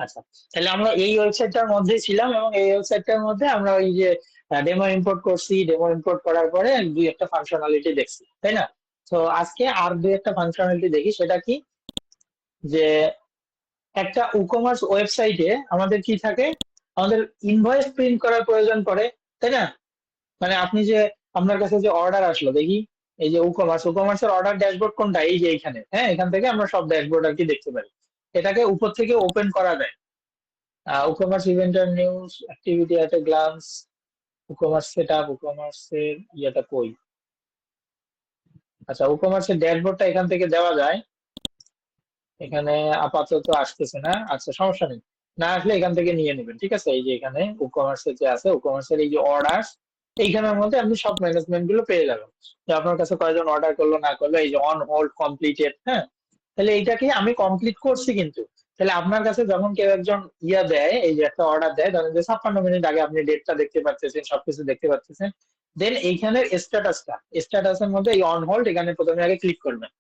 আচ্ছা, তাহলে আমরা এই ওয়েবসাইটটার মধ্যেই ছিলাম এবং এই ওয়েবসাইটটার মধ্যে আমরা ওই যে ডেমো ইম্পোর্ট করছি, ডেমো ইম্পোর্ট করার পরে দুই একটা ফাংশনালিটি দেখছি, তাই না? তো আজকে আর দুই একটা ফাংশনালিটি দেখি, সেটা কি, যে একটা ই-কমার্স ওয়েবসাইটে আমাদের কি থাকে, আমাদের ইনভয়েস প্রিন্ট করার প্রয়োজন পড়ে, তাই না? মানে আপনি যে, আপনার কাছে যে অর্ডার আসলো দেখি, এই যে ই-কমার্সের অর্ডার ড্যাশবোর্ড কোনটা, এই যে এইখানে, হ্যাঁ, এখান থেকে আমরা সব ড্যাশবোর্ড আর কি দেখতে পারি। এটাকে উপর থেকে ওপেন করা যায়। ই-কমার্স ইভেন্টার news activity at a glance, e-commerce setup, ই-কমার্সের ইয়েটা কই? আচ্ছা, ই-কমার্সের ড্যাশবোর্ডটা এখান থেকে দেওয়া যায়। এখানে আপাতত আসতেছে না, আচ্ছা সমস্যা নেই, না আসলে এখান থেকে নিয়ে নেবেন, ঠিক আছে? এই যে এখানে ই-কমার্সের যে আছে, ই-কমার্সের এই যে অর্ডার, এইখানের মধ্যে আপনি সব ম্যানেজমেন্ট গুলো পেয়ে যাবেন, যে আপনার কাছে কয়জন অর্ডার করলো না করলো, এই যে অন হোল্ড কমপ্লিটেড, হ্যাঁ। তাহলে এইটাকে আমি কমপ্লিট করছি কিন্তু, তাহলে আপনার কাছে যখন কেউ একজন ইয়া দেয়, এই যে একটা অর্ডার দেয়, ধরেন যে 56 মিনিট আগে আপনি ডেটটা দেখতে পাচ্ছেন, সবকিছু দেখতে পাচ্ছেন, দেন এইখানের স্ট্যাটাসের মধ্যে এই অন হোল্ড, এখানে প্রথমে আগে ক্লিক করবেন।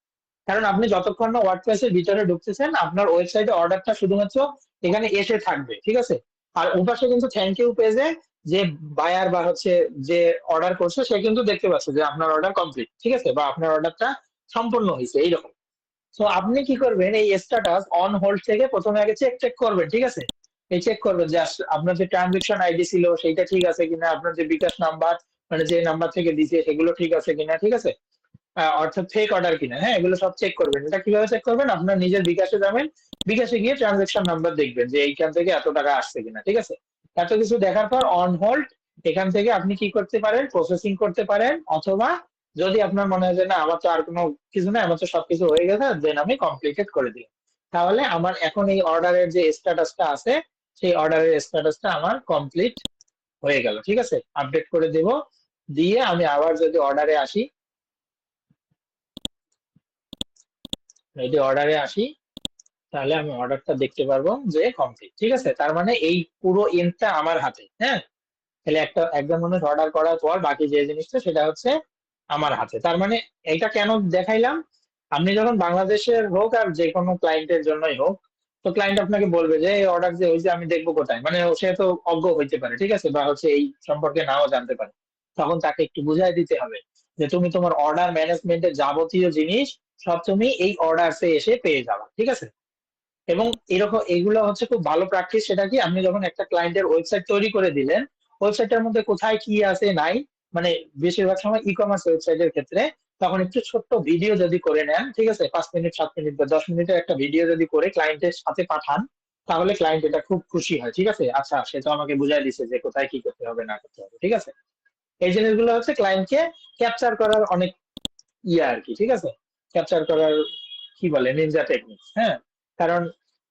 কারণ আপনি যতক্ষণ না ওয়ার্ডপ্রেসের ভিতরে ঢুকতেছেন, আপনার ওয়েবসাইটে অর্ডারটা শুধুমাত্র এখানে এসে থাকবে, ঠিক আছে? আর ওপাশে কিন্তু থ্যাংক ইউ পেজে যে বায়ার বা হচ্ছে যে অর্ডার করছে, সে কিন্তু দেখতে পাচ্ছে যে আপনার অর্ডার কমপ্লিট, ঠিক আছে, বা আপনার অর্ডারটা সম্পূর্ণ হয়েছে, এইরকম। তো আপনি কি করবেন, এই স্ট্যাটাস অন হোল্ড থেকে প্রথমে আগে চেক করবেন, ঠিক আছে? এই চেক করবেন যে আপনার যে ট্রানজেকশন আইডি ছিল সেইটা ঠিক আছে কিনা, আপনার যে বিকাশ নাম্বার, মানে যে নাম্বার থেকে দিছে সেগুলো ঠিক আছে কিনা, ঠিক আছে? অর্থাৎ ফেক অর্ডার কিনা, হ্যাঁ, এগুলো সব চেক করবেন। এটা কিভাবে চেক করবেন, আপনার নিজের বিকাশে যাবেন, বিকাশে গিয়ে ট্রানজেকশন নাম্বার দেখবেন যে এইখান থেকে এত টাকা আসছে কিনা, ঠিক আছে? এত কিছু দেখার পর অন হোল্ড, এখান থেকে আপনি কি করতে পারেন, প্রসেসিং করতে পারেন, অথবা যদি আপনার মনে হয় যে না আমার তো আর কোনো কিছু না, আমার তো সবকিছু হয়ে গেছে, দেন আমি কমপ্লিটেড করে দিই, তাহলে আমার এখন এই অর্ডারের যে স্ট্যাটাসটা আছে, সেই অর্ডারের স্ট্যাটাসটা আমার কমপ্লিট হয়ে গেল, ঠিক আছে? আপডেট করে দেব, দিয়ে আমি আবার যদি অর্ডারে আসি, যদি অর্ডারে আসি, তাহলে আমি অর্ডারটা দেখতে পারবো যে কমপ্লিট, ঠিক আছে? তার মানে এই পুরো এন্ডটা আমার হাতে, হ্যাঁ। তাহলে একজন মানুষ অর্ডার করার পর বাকি যে জিনিসটা সেটা হচ্ছে আমার হাতে। তার মানে এটা কেন দেখাইলাম, আপনি যখন বাংলাদেশের হোক আর যে কোনো ক্লায়েন্টের জন্যই হোক, তো ক্লায়েন্ট আপনাকে বলবে যে এই অর্ডার যে হয়েছে আমি দেখবো কোথায়, মানে সে তো অজ্ঞ হইতে পারে, ঠিক আছে, বা হচ্ছে এই সম্পর্কে নাও জানতে পারে। তখন তাকে একটু বুঝাই দিতে হবে যে তুমি তোমার অর্ডার ম্যানেজমেন্টের যাবতীয় জিনিস সব তুমি এই অর্ডারসে এসে পেয়ে যাবা, ঠিক আছে? এবং এরকম এগুলো হচ্ছে খুব ভালো প্র্যাকটিস, সেটা কি, আপনি যখন একটা ক্লায়েন্টের ওয়েবসাইট তৈরি করে দিলেন, ওয়েবসাইটের মধ্যে কোথায় কি আছে নাই, মানে বেশিরভাগ সময় ই-কমার্স ওয়েবসাইটের ক্ষেত্রে, তখন একটু ছোট্ট ভিডিও যদি করে নেন, ঠিক আছে, 5 মিনিট 7 মিনিট বা 10 মিনিটের একটা ভিডিও যদি করে ক্লায়েন্টের সাথে পাঠান, তাহলে ক্লায়েন্ট এটা খুব খুশি হয়, ঠিক আছে, আচ্ছা সে তো আমাকে বুঝাই দিছে যে কোথায় কি করতে হবে না করতে হবে, ঠিক আছে? এই জিনিসগুলো হচ্ছে ক্লায়েন্টকে ক্যাপচার করার অনেক ইয়ে আর কি, ঠিক আছে? ক্যাপচার করার কি বলে, নিনজা টেকনিক, হ্যাঁ। কারণ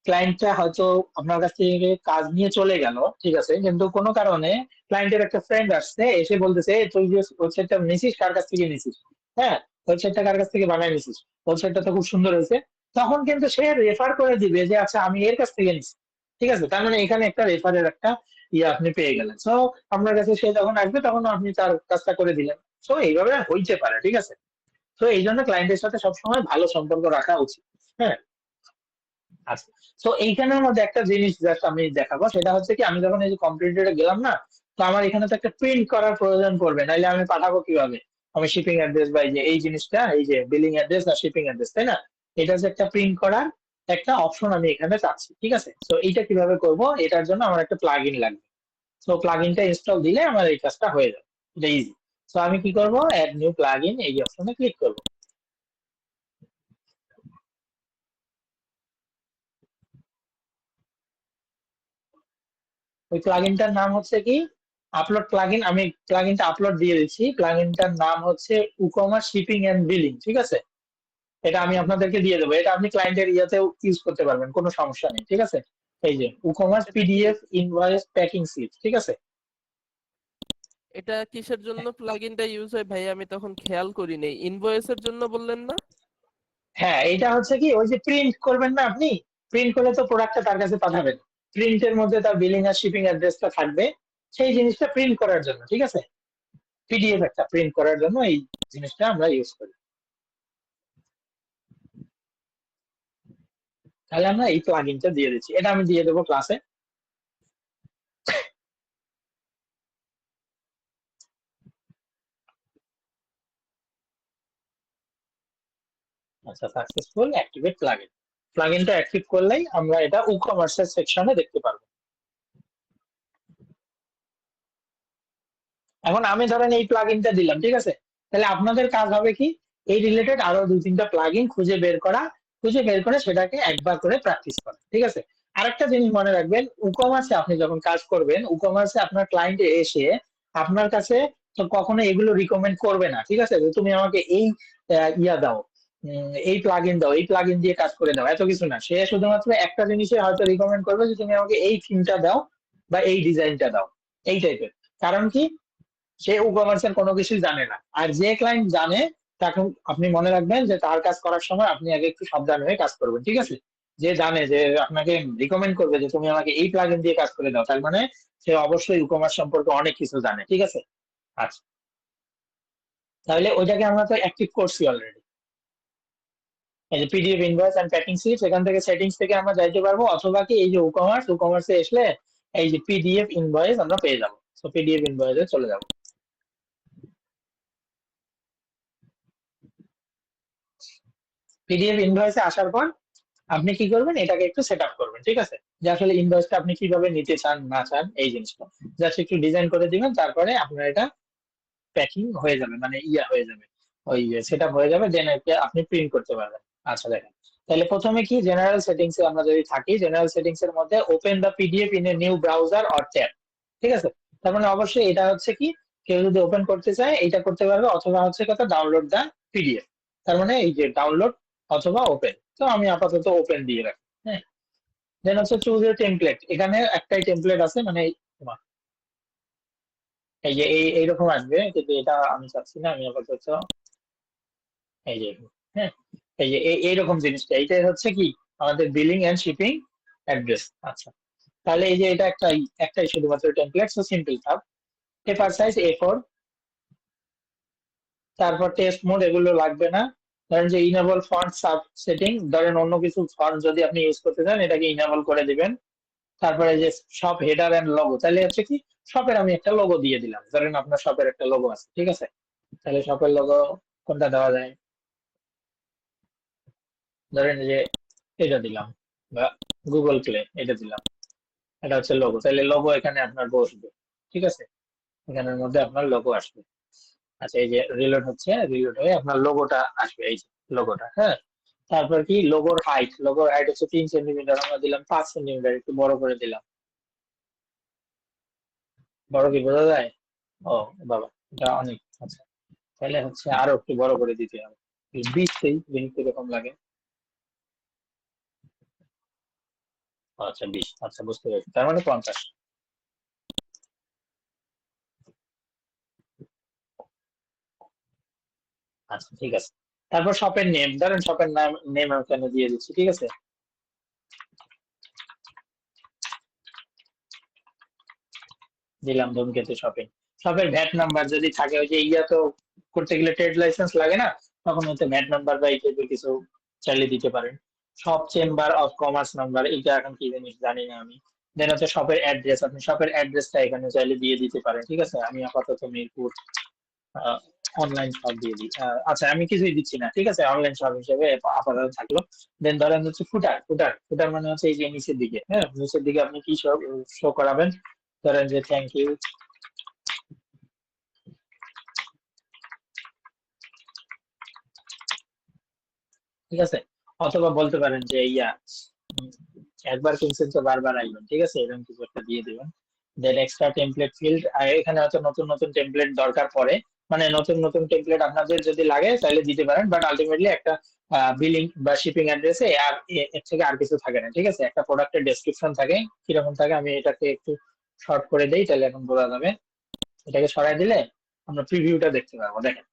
ক্লায়েন্টটা হয়তো আপনার কাছ থেকে কাজ নিয়ে চলে গেল, ঠিক আছে, কিন্তু কোনো কারণে ক্লায়েন্টের একটা ফ্রেন্ড আসছে, এসে বলতেছে "এই তুই যে ওয়েবসাইটটা নিছিস কার কাছ থেকে নিছিস, হ্যাঁ, ওয়েবসাইটটা কার কাছ থেকে বানায় নিছিস, ওয়েবসাইটটা তো খুব সুন্দর হয়েছে", তখন কিন্তু সে রেফার করে দিবে যে আচ্ছা আমি এর কাছ থেকে নিছি, ঠিক আছে? তার মানে এখানে একটা রেফারের একটা ইয়ে আপনি পেয়ে গেলেন। সো আপনার কাছে সে যখন আসবে তখন আপনি তার কাজটা করে দিলেন। সো এইভাবে হইতে পারে, ঠিক আছে? তো এই জন্য ক্লায়েন্টের সাথে সবসময় ভালো সম্পর্ক রাখা উচিত, হ্যাঁ। আচ্ছা, তো এইখানের মধ্যে একটা জিনিস জাস্ট আমি দেখাবো, সেটা হচ্ছে কি, আমি যখন এই যে কম্পিউটারে গেলাম না, তো আমার এখানে তো একটা প্রিন্ট করার প্রয়োজন পড়বে, নাইলে আমি পাঠাবো কিভাবে? আমি শিপিং অ্যাড্রেস বা এই যে এই জিনিসটা, এই যে বিলিং অ্যাড্রেস আর শিপিং অ্যাড্রেস, তাই না? এটা যে একটা প্রিন্ট করার একটা অপশন আমি এখানে চাচ্ছি, ঠিক আছে? তো এইটা কিভাবে করব, এটার জন্য আমার একটা প্লাগ ইন লাগবে। তো প্লাগ ইনটা ইনস্টল দিলে আমার এই কাজটা হয়ে যাবে, এটা ইজি। তো আমি কি করব, অ্যাড নিউ প্লাগ ইন এই অপশনে ক্লিক করব। ওই প্লাগইনটার নাম হচ্ছে কি, আপলোড প্লাগইন, আমি প্লাগইনটা আপলোড দিয়ে দিচ্ছি, প্লাগইনটার নাম হচ্ছে উকমার্স শিপিং এন্ড বিলিং, ঠিক আছে? এটা আমি আপনাদেরকে দিয়ে দেবো, এটা আপনি ক্লায়েন্টের ইয়াতেও ইউজ করতে পারবেন, কোনো সমস্যা নেই, ঠিক আছে? এই যে উকমার্স এটা কি পিডিএফ ইনভয়েস প্যাকিং স্লিপ, ঠিক আছে? এটা কিসের জন্য প্লাগইনটা ইউজ হয় ভাই? আমি তখন খেয়াল করি নাই। ইনভয়েসের জন্য বললেন না? হ্যাঁ, এটা হচ্ছে কি, ওই যে প্রিন্ট করবেন না আপনি, প্রিন্ট করে তো প্রোডাক্টটা তার কাছে পাঠাবেন, প্রিন্টের মধ্যে তার বিলিং আর শিপিং অ্যাড্রেসটা থাকবে, সেই জিনিসটা প্রিন্ট করার জন্য, ঠিক আছে? পিডিএফ একটা প্রিন্ট করার জন্য এই জিনিসটা আমরা ইউজ করি। তাহলে আমরা এই প্লাগইনটা দিয়ে দিচ্ছি, এটা আমি দিয়ে দেবো ক্লাসে। আচ্ছা, সাকসেসফুল অ্যাক্টিভেট প্লাগইন। প্লাগইনটা অ্যাক্টিভ করলেই আমরা এটা ই-কমার্সের সেকশনে দেখতে পারবো। এখন আমি ধরেন এই প্লাগইনটা দিলাম, ঠিক আছে? তাহলে আপনাদের কাজ হবে কি, এই রিলেটেড আরো 2-3টা প্লাগইন খুঁজে বের করা, খুঁজে বের করে সেটাকে একবার করে প্র্যাকটিস করা, ঠিক আছে? আরেকটা জিনিস মনে রাখবেন, ই-কমার্সে আপনি যখন কাজ করবেন, ই-কমার্সে আপনার ক্লায়েন্ট এসে আপনার কাছে তো কখনো এগুলো রিকমেন্ড করবে না, ঠিক আছে? যে তুমি আমাকে এই ইয়া দাও, এই প্লাগইন দাও, এই প্লাগইন দিয়ে কাজ করে দাও, এত কিছু না। সে শুধুমাত্র একটা জিনিসে হয়তো রিকমেন্ড করবে যে তুমি আমাকে এই থিমটা দাও বা এই ডিজাইনটা দাও, এই টাইপের। কারণ কি, সে ই-কমার্সের কোনো কিছুই জানে না। আর যে ক্লায়েন্ট জানে, তাকে আপনি মনে রাখবেন যে তার কাজ করার সময় আপনি আগে একটু সাবধান হয়ে কাজ করবেন, ঠিক আছে? যে জানে যে আপনাকে রিকমেন্ড করবে যে তুমি আমাকে এই প্লাগইন দিয়ে কাজ করে দাও, তার মানে সে অবশ্যই ই-কমার্স সম্পর্কে অনেক কিছু জানে, ঠিক আছে? আচ্ছা, তাহলে ওইটাকে আমরা তো অ্যাক্টিভ করছি অলরেডি। এই যে PDF invoice and packing sheets, এখান থেকে সেটিংস থেকে আমরা যাইতে পারবো, অথবা কি এই যে ই-কমার্সে আসলে এই যে পিডিএফ ইনভয়েস আমরা পেয়ে যাবো। তো পিডিএফ ইনভয়েসে চলে যাবো। পিডিএফ ইনভয়েসে আসার পর আপনি কি করবেন, এটাকে একটু সেট আপ করবেন, ঠিক আছে? যে আসলে ইনভয়েসটা আপনি কিভাবে নিতে চান না চান এই জিনিসটা জাস্ট একটু ডিজাইন করে দিবেন, তারপরে আপনার এটা প্যাকিং হয়ে যাবে, মানে ইয়া হয়ে যাবে, ওই সেট আপ হয়ে যাবে, দেন আপনি প্রিন্ট করতে পারবেন। আচ্ছা দেখেন, তাহলে প্রথমে কি জেনারেল সেটিংস এ আমরা যদি থাকি, জেনারেল সেটিংস এর মধ্যে open the PDF in a new browser or tab, ঠিক আছে? তার মানে অবশ্যই এটা হচ্ছে কি, কেউ যদি ওপেন করতে চায় এটা করতে পারবে, অথবা হচ্ছে কথা ডাউনলোড দ্য পিডিএফ। তার মানে এই যে ডাউনলোড অথবা ওপেন, তো আমি আপাতত ওপেন দিয়ে রাখি, হ্যাঁ। দেন হচ্ছে চুজ এ টেমপ্লেট, এখানে একটাই টেমপ্লেট আছে, মানে এই যে এইরকম আসবে, কিন্তু এটা আমি চাচ্ছি না, আমি আপাতত এই যে, হ্যাঁ, এই যে এইরকম জিনিসটা, এইটাই হচ্ছে কি আমাদের বিলিং এন্ড শিপিং অ্যাড্রেস। আচ্ছা, তাহলে এই যে এটা একটাই শুধুমাত্র টেমপ্লেট, সো সিম্পল থাক। পেপার সাইজ A4, তারপর টেক্সট মোড এগুলো লাগবে না। ধরেন যে ইনেবল ফন্ট সাব সেটিং, ধরেন অন্য কিছু ফন্ট যদি আপনি ইউজ করতে চান এটাকে ইনেবল করে দিবেন। তারপরে যে শপ হেডার এন্ড লোগো, তাহলে হচ্ছে কি শপের আমি একটা লোগো দিয়ে দিলাম, ধরেন আপনার শপের একটা লোগো আছে, ঠিক আছে? তাহলে শপের লোগো কোনটা দেওয়া যায়, ধরেন যে এটা দিলাম, বা গুগল প্লে এটা দিলাম, এটা হচ্ছে লোগো, তাহলে লোগো এখানে আপনার বসবে, ঠিক আছে? এখানের মধ্যে আপনার লোগো আসবে। আচ্ছা, এই যে রিলোড হচ্ছে, রিলোড হয়ে আপনার লোগোটা আসবে, এই যে লোগোটা, হ্যাঁ। তারপর কি লোগোর হাইট হচ্ছে 3 সেন্টিমিটার, আমরা দিলাম 5 সেন্টিমিটার, একটু বড় করে দিলাম। বড় কি বোঝা যায়? ও বাবা, এটা অনেক। আচ্ছা, তাহলে হচ্ছে আরো একটু বড় করে দিতে হবে, 20 কিরকম লাগে। আচ্ছা 20, আচ্ছা বুঝতে পেরেছি, তার মানে 50। আচ্ছা ঠিক আছে। তারপর শপের নেম, ধরেন শপের নাম নেম আমি এখানে দিয়ে দিচ্ছি, ঠিক আছে? দিলাম ধূমকেতু শপিং। শপের ভ্যাট নাম্বার যদি থাকে, ওই যে ইয়া তো করতে গেলে ট্রেড লাইসেন্স লাগে না, তখন হয়তো ভ্যাট নাম্বার বা এই টাইপের কিছু চালিয়ে দিতে পারেন। Shop chamber of commerce number, এটা এখন কি জিনিস জানি না আমি। দেন হচ্ছে শপের অ্যাড্রেস, আপনি শপের অ্যাড্রেসটা এখানে চাইলে দিয়ে দিতে পারেন, ঠিক আছে? আমি আপাতত মিরপুর অনলাইন শপ দিয়ে দিই। আচ্ছা, আমি কিছুই দিচ্ছি না, ঠিক আছে, অনলাইন শপ হিসেবে আপাতত থাকলো। দেন ধরেন হচ্ছে ফুটার মানে হচ্ছে এই যে নিচের দিকে, হ্যাঁ, নিচের দিকে আপনি কি সব শো করাবেন, ধরেন যে থ্যাংক ইউ, ঠিক আছে? অথবা বলতে পারেন যে ইয়া, উম, একবার কিনছেন তো বারবার আইবেন, ঠিক আছে, এরকম কিছু একটা দিয়ে দিবেন। দেন এক্সট্রা টেমপ্লেট ফিল্ড, এখানে হয়তো নতুন নতুন টেমপ্লেট দরকার পড়ে, মানে নতুন নতুন টেমপ্লেট আপনাদের যদি লাগে তাহলে দিতে পারেন, বাট আলটিমেটলি একটা বিলিং বা শিপিং অ্যাড্রেসে আর এর থেকে আর কিছু থাকে না, ঠিক আছে? একটা প্রোডাক্টের ডেসক্রিপশন থাকে, কিরকম থাকে আমি এটাকে একটু শর্ট করে দেই, তাহলে এখন বোঝা যাবে। এটাকে সরাই দিলে আমরা প্রিভিউটা দেখতে পাবো, দেখেন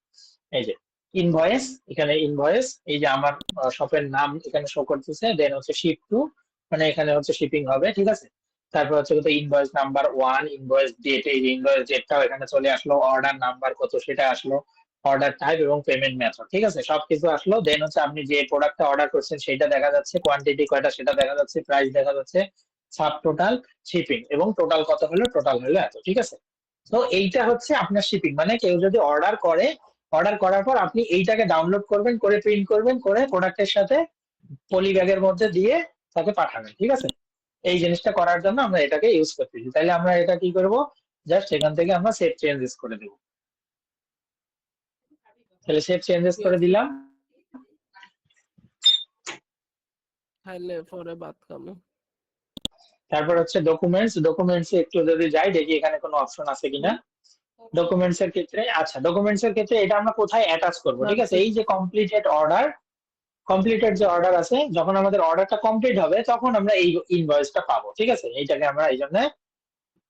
এই যে ইনভয়েস, এখানে ইনভয়েস, এই যে আমার শপের নাম এখানে শো করতেছে, দেন হচ্ছে শিপ টু, মানে এখানে হচ্ছে শিপিং হবে, ঠিক আছে? তারপর হচ্ছে ইনভয়েস নাম্বার 1, ইনভয়েস ডেট, এই যে ইনভয়েস ডেটটাও এখানে চলে আসলো, অর্ডার নাম্বার কত সেটা আসলো, অর্ডার টাইপ এবং পেমেন্ট মেথড, ঠিক আছে, সবকিছু আসলো। দেন হচ্ছে আপনি যে প্রোডাক্টটা অর্ডার করছেন সেটা দেখা যাচ্ছে, কোয়ান্টিটি কয়টা সেটা দেখা যাচ্ছে, প্রাইস দেখা যাচ্ছে, সাব টোটাল, শিপিং এবং টোটাল কত হলো, টোটাল হলো এত, ঠিক আছে। তো এইটা হচ্ছে আপনার শিপিং, মানে কেউ যদি অর্ডার করে, অর্ডার করার পর আপনি এইটাকে ডাউনলোড করবেন, করে প্রিন্ট করবেন, করে প্রোডাক্টের সাথে পলি ব্যাগের মধ্যে দিয়ে তাকে পাঠাবেন, ঠিক আছে। এই জিনিসটা করার জন্য আমরা এটাকে ইউজ করতেছি। তাহলে আমরা এটা কি করব, জাস্ট এখান থেকে আমরা সেভ চেঞ্জেস করে দেবো। তাহলে সেভ চেঞ্জেস ঠিক করে আছে, দিলাম। খাইলে পরে ভাত খাবো। তারপর হচ্ছে ডকুমেন্টস, ডকুমেন্টস একটু যদি যাই দেখি এখানে কোনো অপশন আছে কিনা। ডকুমেন্টস এর ক্ষেত্রে, আচ্ছা ডকুমেন্টস এর ক্ষেত্রে এটা আমরা কোথায় অ্যাটাচ করব, ঠিক আছে, এই যে কমপ্লিটেড অর্ডার, কমপ্লিটেড যে অর্ডার আছে, যখন আমাদের অর্ডারটা কমপ্লিট হবে তখন আমরা এই ইনভয়েসটা পাবো, ঠিক আছে, এইটাকে আমরা এই জন্য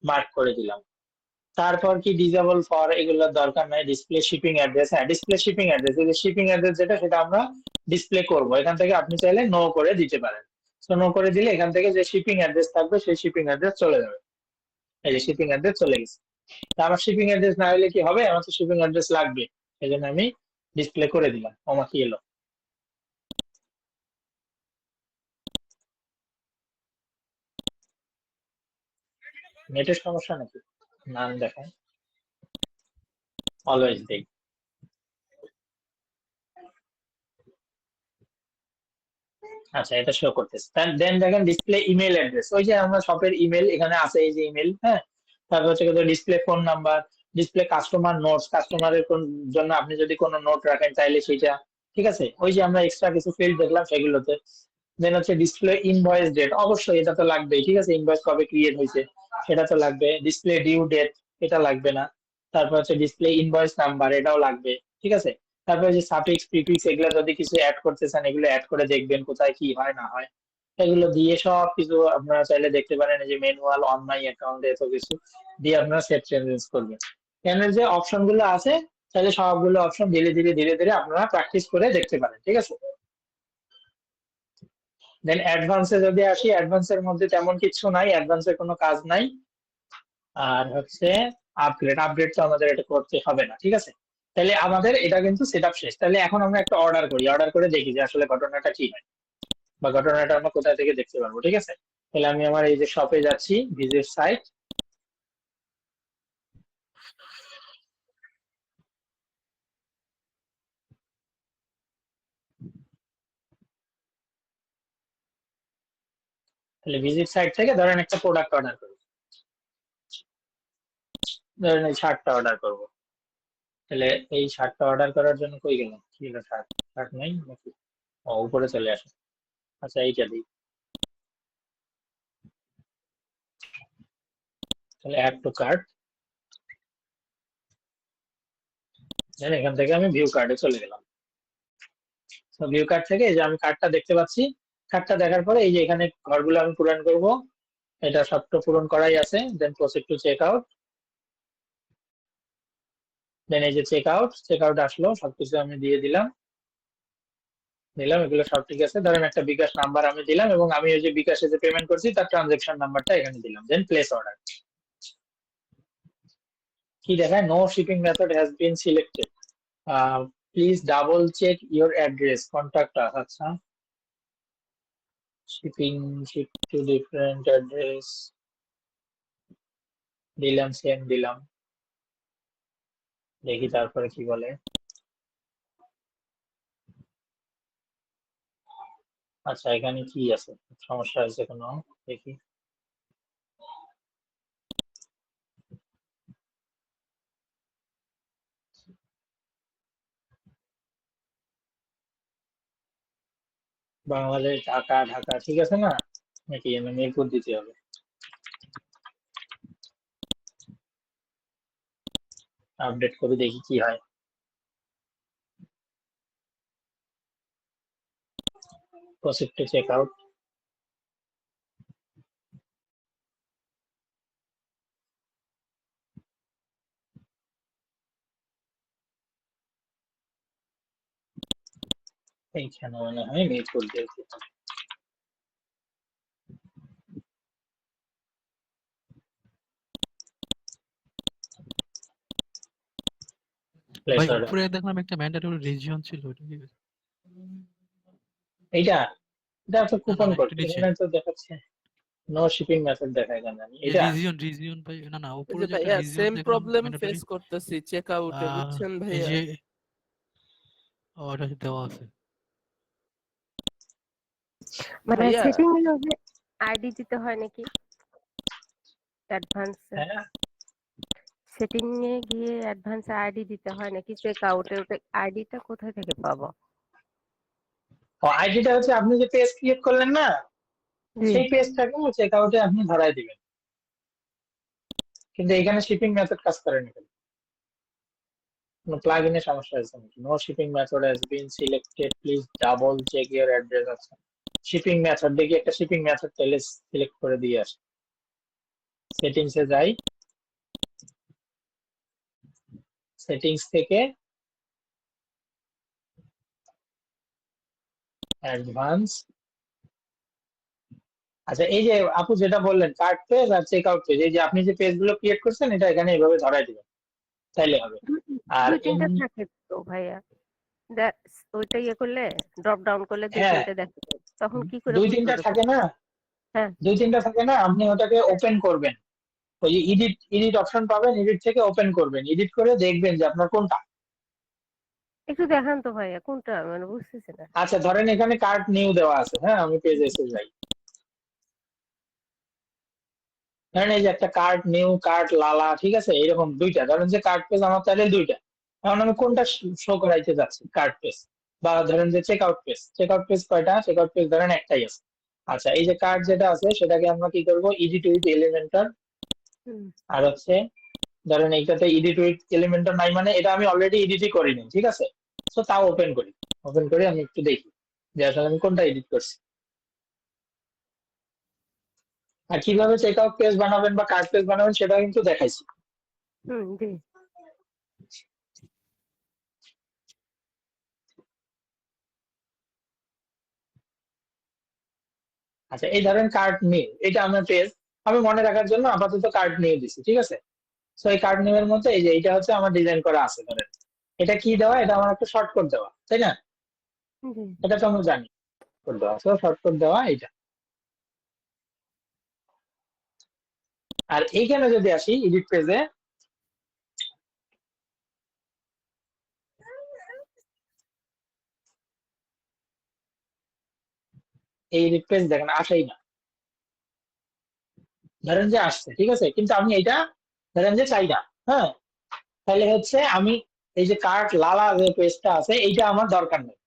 মার্ক করে দিলাম। তারপর কি ডিজেবল ফর, এগুলোর দরকার নাই। ডিসপ্লে শিপিং অ্যাড্রেস, হ্যাঁ ডিসপ্লে শিপিং অ্যাড্রেস, এই যে শিপিং অ্যাড্রেস যেটা সেটা আমরা ডিসপ্লে করব, এখান থেকে আপনি চাইলে নো করে দিতে পারেন। তো নো করে দিলে এখান থেকে যে শিপিং অ্যাড্রেস থাকবে সেই শিপিং অ্যাড্রেস চলে যাবে। এই যে শিপিং অ্যাড্রেস চলে গেছে। তা আমার শিপিং অ্যাড্রেস না হলে কি হবে, আমার তো শিপিং অ্যাড্রেস লাগবে, এই জন্য আমি ডিসপ্লে করে দিলাম। আমার কি এলো, নেটের সমস্যা নাকি, নাম দেখায়, অলওয়েজ দেই। আচ্ছা এটা শো করতেছে। দেন দেখেন ডিসপ্লে ইমেল অ্যাড্রেস, ওই যে আমরা শপের ইমেল এখানে আছে, এই যে ইমেল, হ্যাঁ। তারপর হচ্ছে display phone number, display customer notes, কাস্টমারের জন্য আপনি যদি কোনো নোট রাখেন চাইলে সেটা, ঠিক আছে, ওই যে আমরা এক্সট্রা কিছু ফিল্ড দেখলাম সেগুলোতে। দেন হচ্ছে ডিসপ্লে ইনভয়েস ডেট, অবশ্যই এটা তো লাগবেই, ঠিক আছে, ইনভয়েস কবে ক্রিয়েট হয়েছে সেটা তো লাগবে। ডিসপ্লে ডিউ ডেট, এটা লাগবে না। তারপর হচ্ছে ডিসপ্লে ইনভয়েস নাম্বার, এটাও লাগবে, ঠিক আছে। তারপরে যে সাফিক্স প্রিফিক্স এগুলো যদি কিছু অ্যাড করতে চান এগুলো অ্যাড করে দেখবেন কোথায় কি হয় না হয়, এগুলো দিয়ে সব কিছু আপনারা চাইলে দেখতে পারেন। এই যে ম্যানুয়াল অন মাই অ্যাকাউন্ট, এত কিছু দিয়ে আপনারা সেভ চেঞ্জেস করবেন। এখানে যে অপশন গুলো আছে চাইলে সবগুলো অপশন ধীরে ধীরে ধীরে ধীরে আপনারা প্র্যাকটিস করে দেখতে পারেন, ঠিক আছে। দেন অ্যাডভান্সে যদি আসি, অ্যাডভান্সের মধ্যে তেমন কিছু নাই, অ্যাডভান্সের কোনো কাজ নাই। আর হচ্ছে আপগ্রেড, আপগ্রেড তো আমাদের এটা করতে হবে না, ঠিক আছে। তাহলে আমাদের এটা কিন্তু সেট আপ শেষ। তাহলে এখন আমরা একটা অর্ডার করি, অর্ডার করে দেখি যে আসলে ঘটনাটা কি হয়, বা ঘটনাটা আমরা কোথা থেকে দেখতে পারবো, ঠিক আছে। তাহলে আমি আমার এই যে শপে যাচ্ছি, ভিজিট সাইট, তাহলে ভিজিট সাইট থেকে ধরেন একটা প্রোডাক্ট অর্ডার করি, ধরেন এই শার্টটা অর্ডার করবো। তাহলে এই শার্টটা অর্ডার করার জন্য কই গেলাম, কি হলো, শার্ট, শার্ট নেই নাকি, ও উপরে চলে আসে। আচ্ছা এইটা দিই, তাহলে অ্যাড টু কার্ট, দেন এখান থেকে আমি ভিউ কার্ডে চলে গেলাম। তো ভিউ কার্ড থেকে এই যে আমি কার্ডটা দেখতে পাচ্ছি, কার্ডটা দেখার পরে এই যে এখানে ঘরগুলো আমি পূরণ করব, এটা সবটা পূরণ করাই আছে। দেন প্রসিড টু চেক আউট, দেন এই যে চেক আউট, চেক আউট আসলো, সবকিছু আমি দিয়ে দিলাম, দিলাম, এগুলো সব ঠিক আছে। ধরেন একটা বিকাশ নাম্বার আমি দিলাম এবং আমি ওই যে বিকাশে যে পেমেন্ট করছি তার ট্রানজেকশন নাম্বারটা এখানে দিলাম, দেন প্লেস অর্ডার। কি দেখায়, no shipping method has been selected, please double check your address, contact us, আচ্ছা shipping, ship to different address দিলাম, সেম দিলাম, দেখি তারপরে কি বলে। আচ্ছা এখানে কি আছে, সমস্যা হয়েছে কোনো, দেখি। বাংলাদেশ, ঢাকা, ঢাকা ঠিক আছে না, নাকি আমি মিরপুর দিতে হবে, আপডেট করে দেখি কি হয়। প্রসিড টু চেক আউট, এইখানে মনে হয় মিরপুর দিয়েছি। প্লেস ভাই অর্ডার। উপরে দেখলাম একটা ম্যান্ডেটরি রিজিয়ন ছিল, ওটা কি? এইটা এটা তো না কুপন না, কোড, একটু নিচে। এখানে তো দেখাচ্ছে নো শিপিং মেথড দেখায় কেন জানি এটা। রিজিয়ন ভাই, না না, ওই উপরে যে যে একটা ভাইয়া রিজিয়ন সেম দেখলাম প্রবলেম ম্যান্ডেটরি। ফেস করতেছি চেক আউটে, বুঝছেন এই ভাইয়া? যে ওটা দেওয়া আছে। মানে ভাইয়া সেটিং এ যে আইডি দিতে হয় নাকি অ্যাডভান্সে? হ্যাঁ সেটিং এ গিয়ে অ্যাডভান্সে আইডি দিতে হয় নাকি চেক আউটে? ওটা আইডিটা কোথায় থেকে পাবো? আইডিটা হচ্ছে আপনি যে পেজ ক্রিয়েট করলেন না, জি। সেই পেজটাকে চেক আউটে আপনি ধরাই দিবেন, কিন্তু এখানে শিপিং মেথড কাজ করে না। প্লাগ ইনের সমস্যা আছে নাকি? No shipping method has been selected, please double check your address. আছে শিপিং মেথড, দেখি একটা শিপিং মেথড তাহলে সিলেক্ট করে দিয়ে আসি। সেটিংস এ যাই, সেটিংস থেকে অ্যাডভান্স। আচ্ছা এই যে আপু যেটা বললেন কার্ট পেজ আর চেক আউট পেজ, এই যে আপনি যে পেজ গুলো ক্রিয়েট করছেন এটা এখানে এইভাবে ধরাই দিবেন, তাইলে হবে। আর দুই তিনটা থাকে তো ভাইয়া, ওইটা ইয়ে করলে ড্রপ ডাউন করলে দুই হ্যাঁ তিনটে দেখা যায়, তখন কি করে দুই বুঝবো তিনটা যে থাকে না, হ্যাঁ দুই তিনটা থাকে না, আপনি ওটাকে ওপেন করবেন, ওই যে এডিট এডিট অপশন পাবেন, এডিট থেকে ওপেন করবেন, এডিট করে দেখবেন যে আপনার কোনটা। একটু দেখান তো ভাইয়া কোনটা, মানে বুঝতেছি না। আচ্ছা ধরেন এখানে কার্ট নিউ দেওয়া আছে, হ্যাঁ আমি পেজে এসে যাই, ধরেন এই যে একটা কার্ট নিউ, কার্ট লালা, ঠিক আছে এরকম দুইটা, ধরেন যে কার্ট পেজ আমার তাহলে দুইটা, এখন আমি কোনটা শো করাইতে যাচ্ছি, কার্ট পেজ বা ধরেন যে check out page. Check out page কয়টা? চেক আউট পেজ ধরেন একটাই আছে। আচ্ছা এই যে কার্ট যেটা আছে সেটাকে আমরা কি করবো, এডিট উইথ এলিমেন্টর, হুম। আর হচ্ছে ধরেন এইটাতে এডিট উইথ এলিমেন্টর নাই, মানে এটা আমি অলরেডি এডিটই করিনি, ঠিক আছে। তো তাও ওপেন করি, ওপেন করে আমি একটু দেখি যে আসলে আমি কোনটা এডিট করছি। আর কিভাবে চেক আউট পেজ বানাবেন বা কার্ড পেজ বানাবেন সেটা কিন্তু দেখাইছি। জি। আচ্ছা এই ধরেন কার্ড নিউ, এটা আমার পেজ, আমি মনে রাখার জন্য আপাতত কার্ড নিউ দিছি, ঠিক আছে। তো এই কার্ড নিউ এর মধ্যে এই যে এটা হচ্ছে আমার ডিজাইন করা আছে, ধরেন এটা কি দেওয়া, এটা আমার একটা শর্টকাট দেওয়া, তাই না? জি। এটা তো আমরা জানি শর্টকাট দেওয়া, তো শর্টকাট দেওয়া এটা। আর এইখানে যদি আসি এডিট পেজে, এই এডিট পেজ দেখেন আসেই না, ধরেন যে আসছে, ঠিক আছে, কিন্তু আমি এইটা ধরেন যে চাই না, হ্যাঁ, তাহলে হচ্ছে আমি এই যে কার্ট লালা যে পেজটা আছে এইটা আমার দরকার নেই।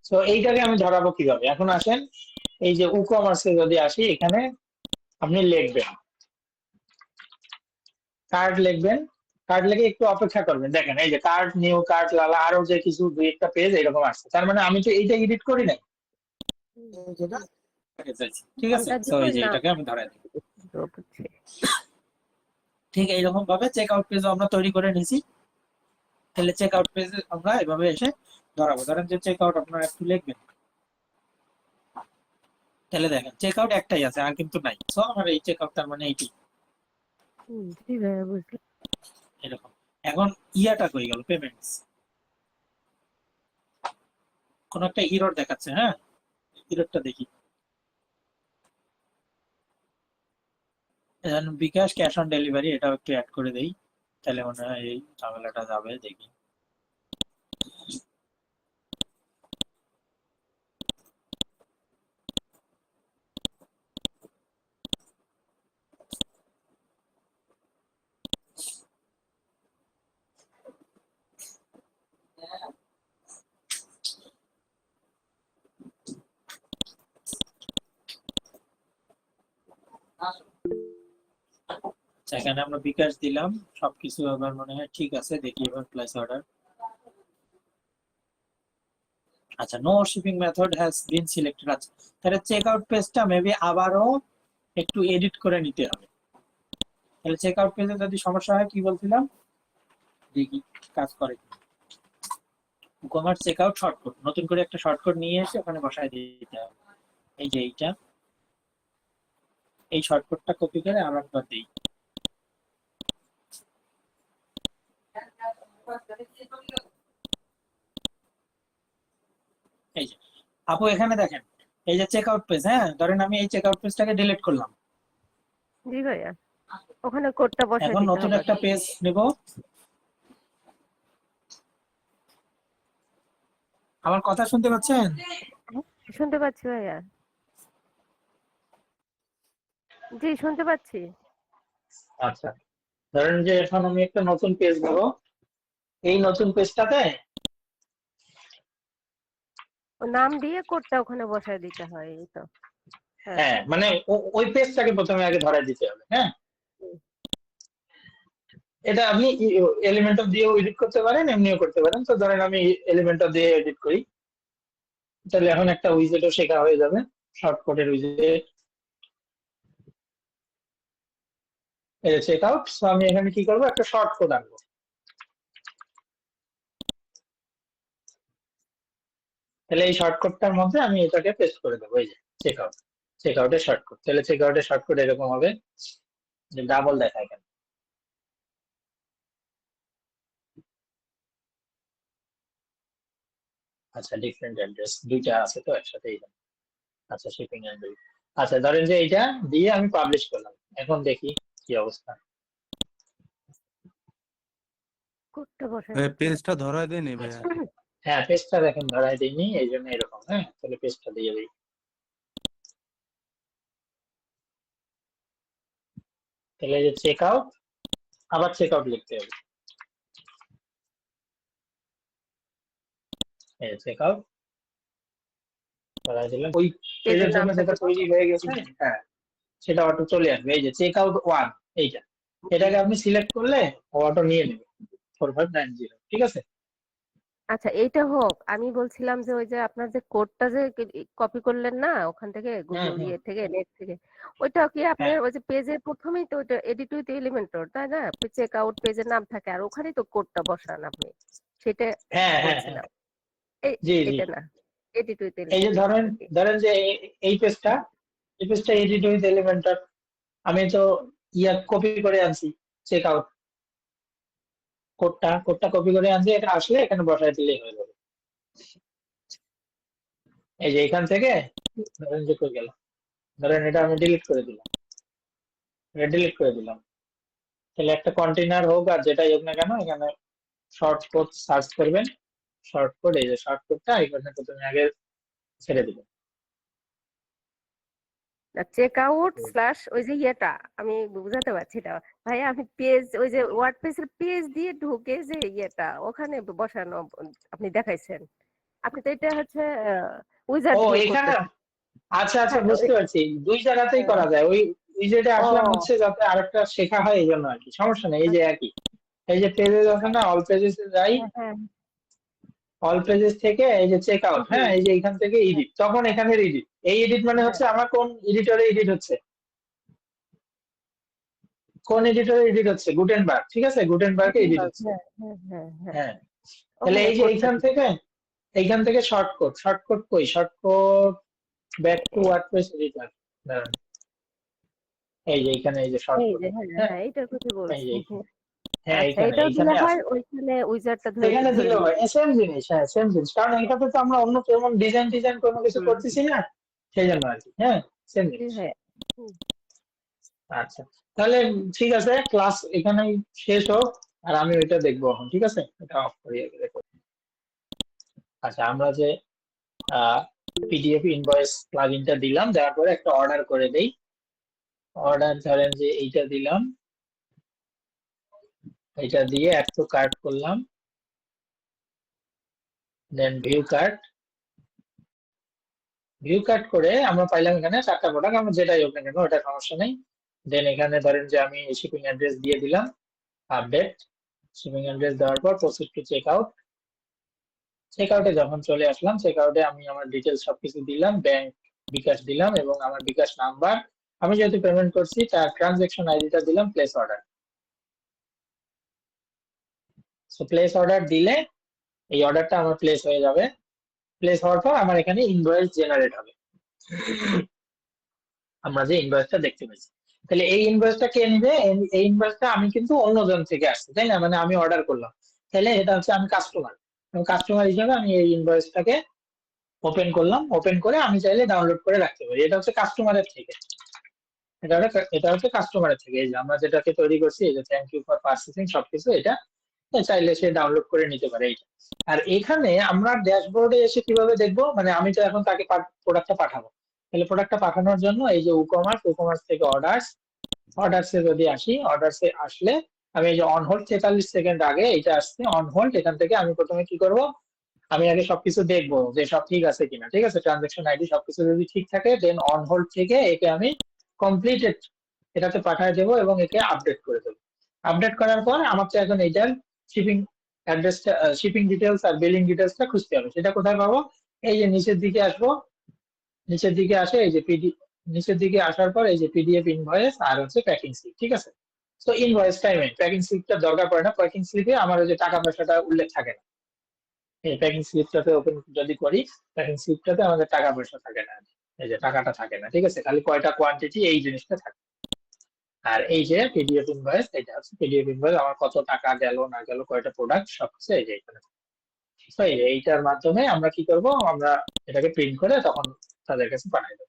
তো এইটাকে আমি ধরাবো কিভাবে? এখন আসেন এই যে ই কমার্সে যদি আসি, এখানে আপনি লিখবেন কার্ড, লিখবেন কার্ড, লিখে একটু অপেক্ষা করবেন, দেখেন এই যে কার্ড নিউ, কার্ড লালা, আরো যে কিছু দুই একটা পেজ এরকম আসছে, তার মানে আমি তো এইটা এডিট করি নাই, যেটা দেখাতে চাইছি, ঠিক আছে। কোনটা তো দিব এই যে না? এটাকে আমি ধরাই দিই, বুঝছি। ঠিক এইরকম ভাবে চেক আউট পেজ আমরা তৈরি করে নিয়েছি। তাহলে চেক আউট পেজে আমরা এভাবে এসে ধরাবো, ধরেন যে চেক আউট আপনারা একটু লিখবেন, তাহলে দেখেন চেক আউট একটাই আছে আর কিন্তু নাই, তো আমার এই চেক আউট তার মানে এইটি জি ভাইয়া বুঝলাম। এরকম। এখন ইয়াটা কই গেল, পেমেন্টস, কোন একটা ইরর দেখাচ্ছে, হ্যাঁ ইররটা দেখি। বিকাশ ক্যাশ অন ডেলিভারি এটাও একটু অ্যাড করে দেই, তাহলে মনে হয় এই ঝামেলাটা যাবে, দেখি। এখানে আমরা বিকাশ দিলাম, সবকিছু আবার মনে হয় ঠিক আছে, দেখি এবার প্লেস অর্ডার। আচ্ছা no shipping method has been selected আছে, তাহলে চেক আউট পেজটা মেবি আবারও একটু এডিট করে নিতে হবে। তাহলে চেক আউট পেজে যদি সমস্যা হয়, কি বলছিলাম দেখি কাজ করে। কমার্স চেক আউট শর্টকাট, নতুন করে একটা শর্টকাট নিয়ে এসে ওখানে বসায় দিতে হবে, এই যে এইটা, এই শর্টকাটটা কপি করে আবার দিই। এই যে আপু এখানে দেখেন, এই যে চেক আউট পেজ, হ্যাঁ ধরেন আমি এই চেক আউট পেজটাকে ডিলিট করলাম, জি ভাইয়া, ওখানে কোডটা বসাই এখন দিতে নতুন হবে। একটা পেজ নেব। আমার কথা শুনতে পাচ্ছেন? শুনতে পাচ্ছি ভাইয়া, জি শুনতে পাচ্ছি। আচ্ছা, ধরেন যে এখন আমি একটা নতুন পেজ নেব, এই নতুন পেজটাতে ও নাম দিয়ে কোডটা ওখানে বসাই দিতে হয়, এই তো। হ্যাঁ হ্যাঁ মানে ওই পেজটাকে প্রথমে আগে ধরায় দিতে হবে, হ্যাঁ এটা আপনি এলিমেন্টর দিয়েও এডিট করতে পারেন, এমনিও করতে পারেন। তো ধরেন আমি এলিমেন্টর দিয়ে এডিট করি, তাহলে এখন একটা উইজেটও শেখা হয়ে যাবে, শর্টকাটের উইজেট। এই যে চেক আউট, সো আমি এখানে কি করবো, একটা শর্টকাট আনবো। তাহলে এই শর্টকাটটার মধ্যে আমি এটাকে পেস্ট করে দেবো, এই যে চেক আউট, চেক আউটের শর্টকাট। তাহলে চেক আউটের শর্টকাট এরকম হবে, যে ডাবল দেখায় কেন। আচ্ছা ডিফারেন্ট অ্যাড্রেস দুইটা আছে তো একসাথে, এই জন্য। আচ্ছা শিপিং এন্ড, আচ্ছা ধরেন যে এইটা দিয়ে আমি পাবলিশ করলাম, এখন দেখি কি অবস্থা। কোডটা বসাই ভাইয়া দিতে হবে। পেজটা ধরায় দেয়নি ভাইয়া। হ্যাঁ পেজটা দেখেন ধরাই দিইনি, এই জন্য এরকম। হ্যাঁ তাহলে পেজটা দিয়ে দিই, তাহলে এই যে চেক আউট, আবার চেক আউট লিখতে হবে, এই চেক আউট ধরাই দিলাম। ওই পেজের পেজের জন্য নামটা যেটা তৈরি হয়ে গেছে, হ্যাঁ সেটা অটো চলে আসবে। এই যে চেক আউট ওয়ান, এইটা, এটাকে আপনি সিলেক্ট করলে অটো নিয়ে নেবে 4590, ঠিক আছে। আচ্ছা এইটা হোক, আমি বলছিলাম যে ওই যে আপনার যে কোডটা যে কপি করলেন না ওখান থেকে, গুগল হুম ইয়ে থেকে, নেট থেকে, ওইটা কি হ্যাঁ আপনার ওই যে পেজের প্রথমেই তো ওইটা এডিট উইথ এলিমেন্টর, তাই না? চেক আউট পেজের নাম থাকে আর ওখানেই তো কোডটা বসান আপনি, সেটা হ্যাঁ হ্যাঁ হ্যাঁ বলছিলাম। এই জি জি। এটা না, এডিট উইথ এই যে এলিমেন্টর ধরেন, আর কি। ধরেন যে এই পেজটা, এই পেজটা এডিট উইথ এলিমেন্টর, আমি তো ইয়া কপি করে আনছি, চেক আউট কোডটা কপি করে আনছি, এটা আসলে এখানে বসায় দিলেই হয়ে যাবে। এই যে এখান থেকে ধরেন যে কই গেল, ধরেন এটা আমি ডিলিট করে দিলাম, এটা ডিলিট করে দিলাম। তাহলে একটা কন্টেইনার হোক আর যেটাই হোক না কেন, এখানে শর্ট কোড সার্চ করবেন, শর্ট কোড, এই যে শর্ট কোডটা এখানে প্রথমে আগে ছেড়ে দিবেন। চেক আউট স্ল্যাশ ওই যে ইয়েটা, আমি বুঝাতে পারছি না ভাইয়া, আমি পেজ ওই যে ওয়ার্ড পেজের পেজ দিয়ে ঢুকে যে ইয়েটা ওখানে বসানো আপনি দেখাইছেন, আপনি তো এটা হচ্ছে উইজার্ড ও দিয়ে এখানে, করতেছেন। আচ্ছা আচ্ছা হ্যাঁ বুঝতে পারছি, দুই জায়গাতেই হ্যাঁ। করা যায়। ওই উইজেটে আসলাম ও হচ্ছে যাতে আরেকটা শেখা হয়, এই জন্য আর কি, সমস্যা নেই। এই যে একই, এই যে পেজে যখন না অল পেজেসে যাই, হ্যাঁ হ্যাঁ অল পেজেস থেকে এই যে চেক আউট, হ্যাঁ হুম, এই যে এখান থেকে হ্যাঁ এডিট, তখন এখানে এডিট, এই এডিট মানে হ্যাঁ হচ্ছে আমার কোন এডিটরে এডিট হচ্ছে, কোন এডিটরে এডিট হচ্ছে, গুটেনবার্গ, ঠিক আছে, গুটেনবার্গে এডিট হচ্ছে। হ্যাঁ হ্যাঁ হ্যাঁ হ্যাঁ, হ্যাঁ তাহলে ওখানে এই যে কোডটা এইখান থেকে শর্টকাট, শর্টকাট কই, shortcut back to WordPress editor, এই যে এখানে এই যে এই শর্টকাট, যে হ্যাঁ হ্যাঁ হ্যাঁ এইটার কথা এই বলছি। যে হ্যাঁ আচ্ছা এইখানে এটাও দিলে এইখানে হয়, আছে, ওইখানে উইজার্ডটা ধরে এখানে ধরে দিলেও নিবে। হয়, সেম জিনিস, হ্যাঁ সেম জিনিস, কারণ এটাতে তো আমরা অন্য তেমন ডিজাইন টিজাইন কোনো কিছু হুম করতেছি না, সেই জন্য আর কি। হ্যাঁ সেম জি জিনিস। ভাইয়া। হুম, আচ্ছা তাহলে ঠিক আছে, ক্লাস এখানেই শেষ হোক, আর আমি ওইটা দেখবো এখন, ঠিক আছে, এটা অফ করি আগে দেখো। আচ্ছা আমরা যে পিডিএফ ইনভয়েস প্লাগইনটা দিলাম, দেওয়ার পরে একটা অর্ডার করে দেই। অর্ডার ধরেন যে এইটা দিলাম, এটা দিয়ে অ্যাড টু কার্ট করলাম, দেন ভিউ কার্ট, ভিউ কাট করে আমরা পাইলাম এখানে 4টা প্রোডাক্ট, আমরা যেটাই হোক না কেন ওটা সমস্যা নেই। দেন এখানে ধরেন যে আমি শিপিং অ্যাড্রেস দিয়ে দিলাম, আপডেট শিপিং অ্যাড্রেস দেওয়ার পর প্রসিড টু চেক আউট। চেক আউটে যখন চলে আসলাম, চেক আউটে আমি আমার ডিটেলস সবকিছু দিলাম, ব্যাংক বিকাশ দিলাম এবং আমার বিকাশ নাম্বার, আমি যেহেতু পেমেন্ট করছি তার ট্রানজাকশন আইডিটা দিলাম, place order. So place order দিলে এই অর্ডারটা আমার প্লেস হয়ে যাবে, প্লেস হওয়ার পর আমার এখানে ইনভয়েস জেনারেট হবে, আমরা যে ইনভয়েসটা দেখতে পাচ্ছি। তাহলে এই ইনভয়েসটা কে নিবে, এই ইনভয়েসটা আমি কিন্তু অন্যজন থেকে আসছে, তাই না, মানে আমি অর্ডার করলাম, তাহলে এটা হচ্ছে আমি কাস্টমার হিসেবে আমি এই ইনভয়েসটাকে ওপেন করলাম, ওপেন করে আমি চাইলে ডাউনলোড করে রাখতে পারি। এটা হচ্ছে কাস্টমারের থেকে, এটা হচ্ছে কাস্টমারের থেকে। এই যে আমরা যেটাকে তৈরি করছি, এই যে থ্যাংক ইউ ফর পারচেসিং সবকিছু, এটা চাইলে সে ডাউনলোড করে নিতে পারে এইটা। আর এখানে আমরা ড্যাশবোর্ডে এসে কিভাবে দেখবো, মানে আমি তো এখন তাকে প্রোডাক্টটা পাঠাবো, তাহলে প্রোডাক্টটা পাঠানোর জন্য এই যে উকমার্স থেকে অর্ডারসে যদি আসি, অর্ডারসে আসলে আমি এই যে অন হোল্ড 43 সেকেন্ড আগে এটা আসছে অন হোল্ড, এখান থেকে আমি প্রথমে কি করব, আমি আগে সবকিছু দেখবো যে সব ঠিক আছে কিনা। ঠিক আছে, ট্রানজাকশন আইডি সবকিছু যদি ঠিক থাকে, দেন অন হোল্ড থেকে একে আমি কমপ্লিটেড এটাতে পাঠিয়ে দেবো এবং একে আপডেট করে দেবো। আপডেট করার পর আমার তো এখন এইটার শিপিং অ্যাড্রেসটা, শিপিং ডিটেলস আর বিলিং ডিটেলসটা খুঁজতে হবে। সেটা কোথায় পাবো, এই যে নিচের দিকে আসবো, নিচের দিকে আসে এই যে নিচের দিকে আসার পর এই যে পিডিএফ ইনভয়েস আর হচ্ছে প্যাকিং স্লিপ। ঠিক আছে, তো ইনভয়েস টাইমে প্যাকিং স্লিপটা দরকার পড়ে না, প্যাকিং স্লিপে আমার ওই যে টাকা পয়সাটা উল্লেখ থাকে না। এই প্যাকিং স্লিপটাতে ওপেন যদি করি, প্যাকিং স্লিপটাতে আমাদের টাকা পয়সা থাকে না, এই যে টাকাটা থাকে না। ঠিক আছে, খালি কয়টা কোয়ান্টিটি এই জিনিসটা থাকে। আর এই যে পিডিএফ ইনভয়েস, এটা হচ্ছে পিডিএফ ইনভয়েস, আমার কত টাকা গেল না গেল, কয়টা প্রোডাক্ট, সবকিছু এই যে এখানে। তো এইটার মাধ্যমে আমরা কি করব, আমরা এটাকে প্রিন্ট করে তখন তাদের কাছে পাঠাই দেবো।